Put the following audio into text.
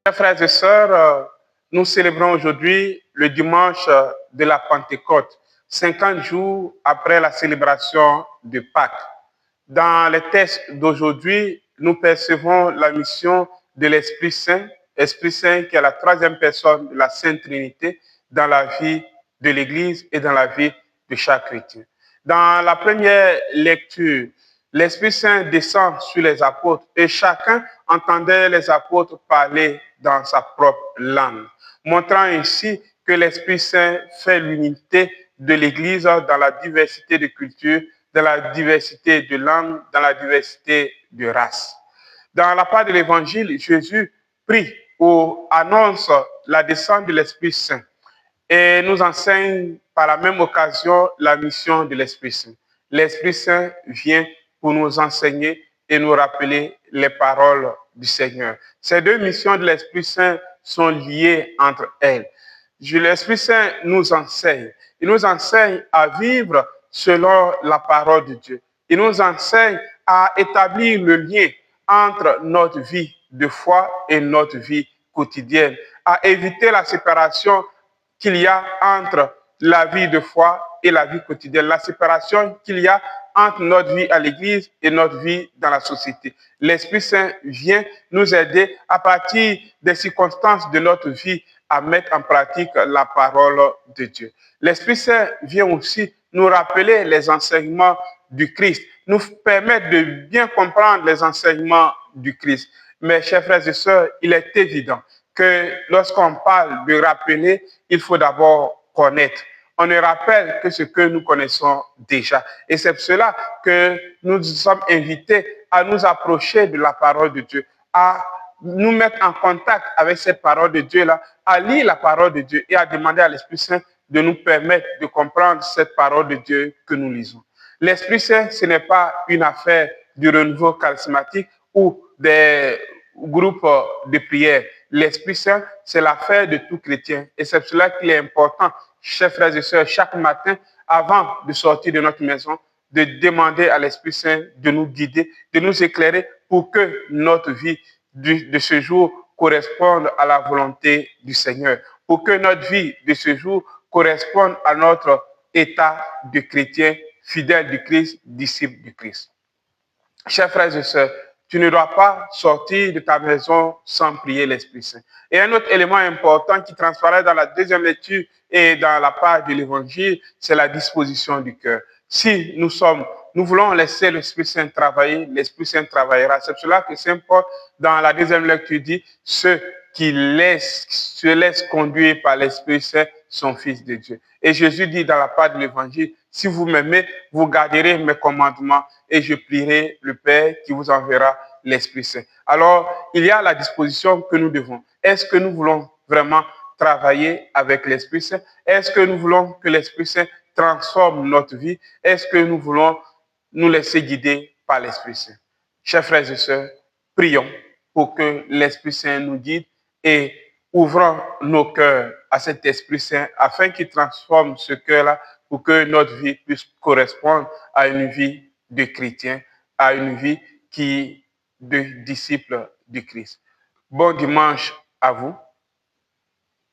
Chers frères et sœurs, nous célébrons aujourd'hui le dimanche de la Pentecôte, 50 jours après la célébration de Pâques. Dans les textes d'aujourd'hui, nous percevons la mission de l'Esprit Saint qui est la troisième personne de la Sainte Trinité dans la vie de l'Église et dans la vie de chaque chrétien. Dans la première lecture, l'Esprit Saint descend sur les apôtres et chacun entendait les apôtres parler dans sa propre langue, montrant ainsi que l'Esprit Saint fait l'unité de l'Église dans la diversité de cultures, dans la diversité de langues, dans la diversité de races. Dans la part de l'Évangile, Jésus prie ou annonce la descente de l'Esprit Saint et nous enseigne par la même occasion la mission de l'Esprit Saint. L'Esprit Saint vient pour nous enseigner et nous rappeler les paroles du Seigneur. Ces deux missions de l'Esprit Saint sont liées entre elles. L'Esprit Saint nous enseigne. Il nous enseigne à vivre selon la parole de Dieu. Il nous enseigne à établir le lien entre notre vie de foi et notre vie quotidienne, à éviter la séparation qu'il y a entre la vie de foi et la vie quotidienne, la séparation qu'il y a entre notre vie à l'église et notre vie dans la société. L'Esprit Saint vient nous aider à partir des circonstances de notre vie à mettre en pratique la parole de Dieu. L'Esprit Saint vient aussi nous rappeler les enseignements du Christ, nous permettre de bien comprendre les enseignements du Christ. Mes chers frères et sœurs, il est évident que lorsqu'on parle de rappeler, il faut d'abord connaître. On ne rappelle que ce que nous connaissons déjà. Et c'est pour cela que nous sommes invités à nous approcher de la parole de Dieu, à nous mettre en contact avec cette parole de Dieu-là, à lire la parole de Dieu et à demander à l'Esprit Saint de nous permettre de comprendre cette parole de Dieu que nous lisons. L'Esprit Saint, ce n'est pas une affaire du renouveau charismatique ou des groupes de prière. L'Esprit Saint, c'est l'affaire de tout chrétien. Et c'est pour cela qu'il est important, chers frères et sœurs, chaque matin, avant de sortir de notre maison, de demander à l'Esprit Saint de nous guider, de nous éclairer pour que notre vie de ce jour corresponde à la volonté du Seigneur, pour que notre vie de ce jour corresponde à notre état de chrétien fidèle du Christ, disciple du Christ. Chers frères et sœurs, tu ne dois pas sortir de ta maison sans prier l'Esprit Saint. Et un autre élément important qui transparaît dans la deuxième lecture et dans la part de l'Évangile, c'est la disposition du cœur. Si nous voulons laisser l'Esprit Saint travailler, l'Esprit Saint travaillera. C'est pour cela que Saint Paul, dans la deuxième lecture, dit « Ceux qui se laissent conduire par l'Esprit Saint sont fils de Dieu ». Et Jésus dit dans la part de l'Évangile, « Si vous m'aimez, vous garderez mes commandements et je prierai le Père qui vous enverra l'Esprit Saint. » Alors, il y a la disposition que nous devons. Est-ce que nous voulons vraiment travailler avec l'Esprit Saint? Est-ce que nous voulons que l'Esprit Saint transforme notre vie? Est-ce que nous voulons nous laisser guider par l'Esprit Saint? Chers frères et sœurs, prions pour que l'Esprit Saint nous guide et ouvrons nos cœurs à cet Esprit Saint afin qu'il transforme ce cœur-là pour que notre vie puisse correspondre à une vie de chrétien, à une vie de disciple du Christ. Bon dimanche à vous.